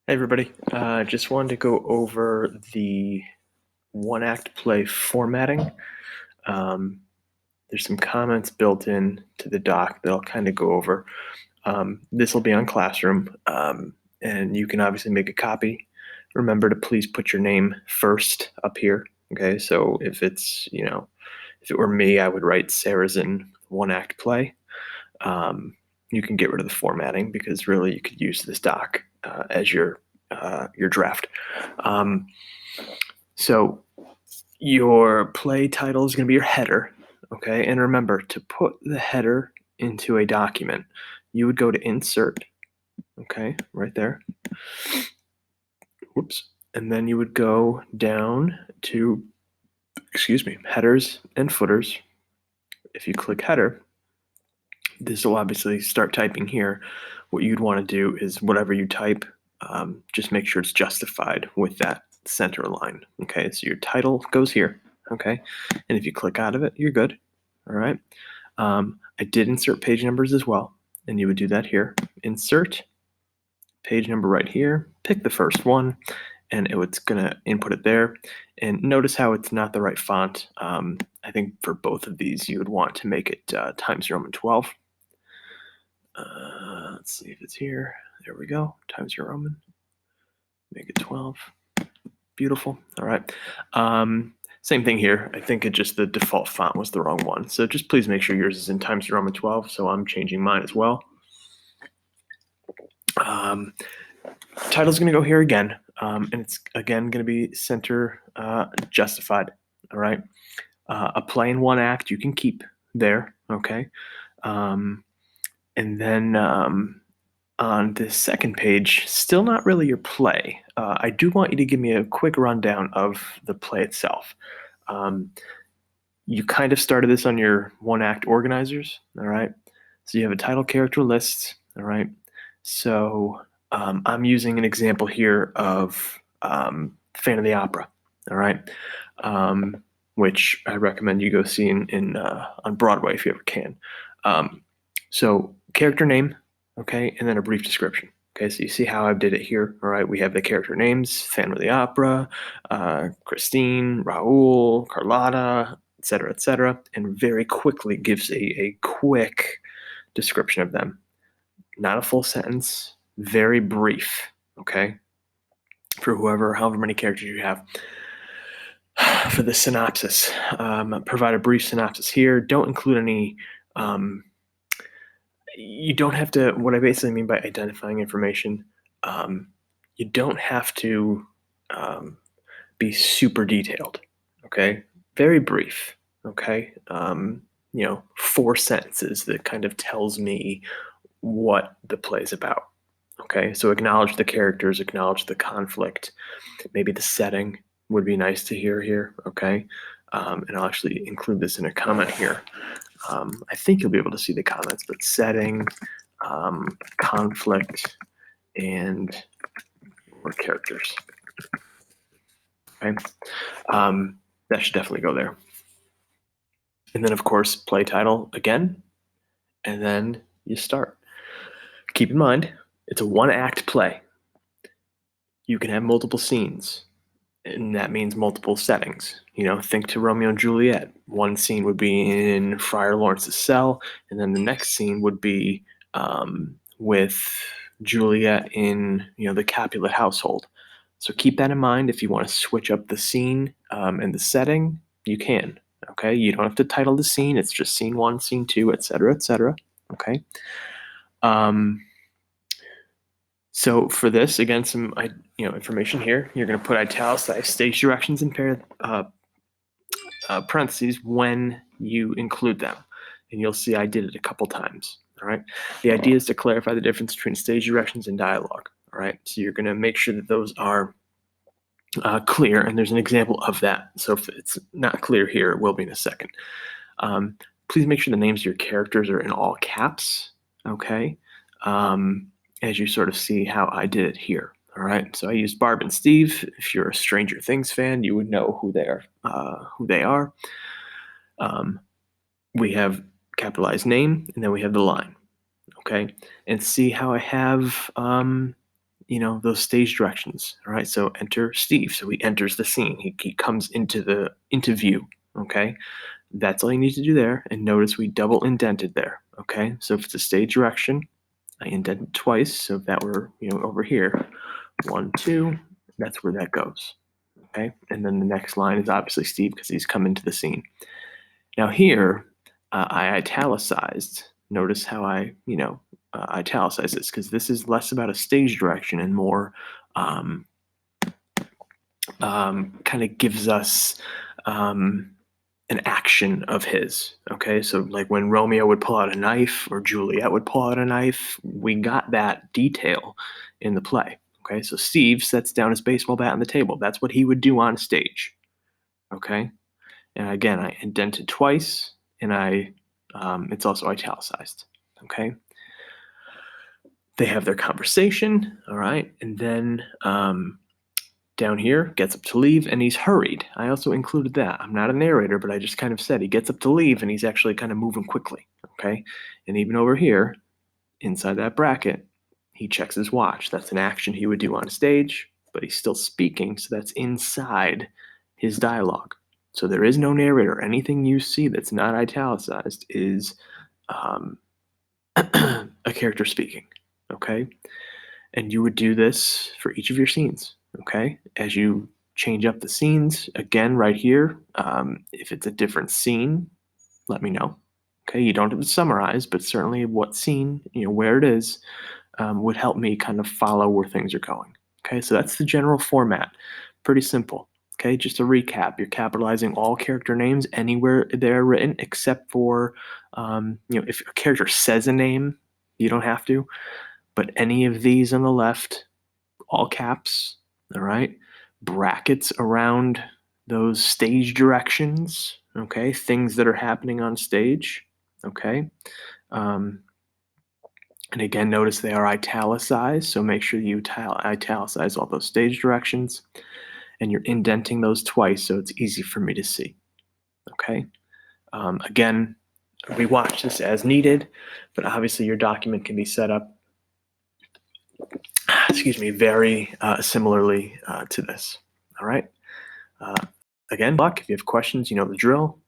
Hey everybody, just wanted to go over the one act play formatting. Um, there's some comments built in to the doc that I'll kind of go over. This will be on Classroom, and you can obviously make a copy. Remember to please put your name first up here. Okay, so if if it were me, I would write Sarrazin one act play. Um, you can get rid of the formatting because really you could use this doc as your draft. Um, so your play title is going to be your header, okay? And remember to put the header into a document, you would go to Insert, okay, right there. Whoops. And then you would go down to, headers and footers. If you click header, this will obviously start typing here. What you'd want to do is whatever you type, just make sure it's justified with that center line. Okay, so your title goes here. Okay, and if you click out of it, you're good. All right. I did insert page numbers as well, and you would do that here. Insert page number right here. Pick the first one, and it's gonna input it there. And notice how it's not the right font. I think for both of these, you would want to make it Times Roman 12. Let's see if it's here. There we go. Times New Roman. Make it 12. Beautiful. All right. Same thing here. I think the default font was the wrong one. So just please make sure yours is in Times New Roman 12. So I'm changing mine as well. Title's going to go here again. And it's again going to be center justified. All right. A play in one act you can keep there. Okay. And then on the second page, still not really your play. I do want you to give me a quick rundown of the play itself. You kind of started this on your one act organizers, all right? So you have a title character list, all right? So I'm using an example here of Phantom of the Opera, all right? Which I recommend you go see on Broadway if you ever can. So character name, okay, and then a brief description. Okay, so you see how I did it here. All right, we have the character names: Phantom of the Opera, Christine, Raoul, Carlotta, etc., and very quickly gives a quick description of them. Not a full sentence, very brief. Okay, for however many characters you have. For the synopsis, provide a brief synopsis here. Don't include any. You don't have to. What I basically mean by identifying information, um, you don't have to be super detailed. Okay, very brief. Okay, 4 sentences that kind of tells me what the play is about. Okay, so acknowledge the characters, acknowledge the conflict, maybe the setting would be nice to hear here. Okay, and I'll actually include this in a comment here. I think you'll be able to see the comments, but setting, conflict, and or characters. Okay, that should definitely go there. And then, of course, play title again, and then you start. Keep in mind, it's a one-act play. You can have multiple scenes, and that means multiple settings. Think to Romeo and Juliet. One scene would be in Friar Lawrence's cell, and then the next scene would be with Juliet in the Capulet household. So keep that in mind. If you want to switch up the scene and the setting, you can. Okay, you don't have to title the scene. It's just scene 1, scene 2, etc., etc. Okay. So for this, again, some information here. You're going to put italicized stage directions in parentheses when you include them, and you'll see I did it a couple times. All right. The idea is to clarify the difference between stage directions and dialogue. All right. So you're going to make sure that those are clear, and there's an example of that. So if it's not clear here, it will be in a second. Please make sure the names of your characters are in all caps. Okay. As you sort of see how I did it here. All right, so I used Barb and Steve. If you're a Stranger Things fan, you would know who they are. We have capitalized name, and then we have the line. Okay, and see how I have those stage directions. All right, so enter Steve. So he enters the scene. He comes into view. Okay, that's all you need to do there. And notice we double indented there. Okay, so if it's a stage direction, I indented twice. So if that were over here, 1, 2, that's where that goes. Okay, and then the next line is obviously Steve because he's come into the scene. Now here, I italicized. Notice how I italicized this because this is less about a stage direction and more um, kind of gives us an action of his. Okay, so like when Romeo would pull out a knife or Juliet would pull out a knife, we got that detail in the play. Okay, so Steve sets down his baseball bat on the table. That's what he would do on stage. Okay, and again, I indented twice, and it's also italicized. Okay, they have their conversation. All right, and then down here, gets up to leave, and he's hurried. I also included that. I'm not a narrator, but I just kind of said he gets up to leave, and he's actually kind of moving quickly. Okay, and even over here, inside that bracket, he checks his watch. That's an action he would do on stage, but he's still speaking, so that's inside his dialogue. So there is no narrator. Anything you see that's not italicized is um, a character speaking. Okay, and you would do this for each of your scenes. Okay, as you change up the scenes again right here. If it's a different scene, let me know. Okay, you don't have to summarize, but certainly what scene, where it is, would help me kind of follow where things are going. Okay, so that's the general format. Pretty simple. Okay, just to recap, you're capitalizing all character names anywhere they're written except for, if a character says a name, you don't have to, but any of these on the left, all caps, all right? Brackets around those stage directions, okay? Things that are happening on stage, okay? Um, and again, notice they are italicized, so make sure you italicize all those stage directions, and you're indenting those twice so it's easy for me to see, okay? Again, we watch this as needed, but obviously your document can be set up, excuse me, very similarly to this, all right? Uh, Again, luck. If you have questions, you know the drill.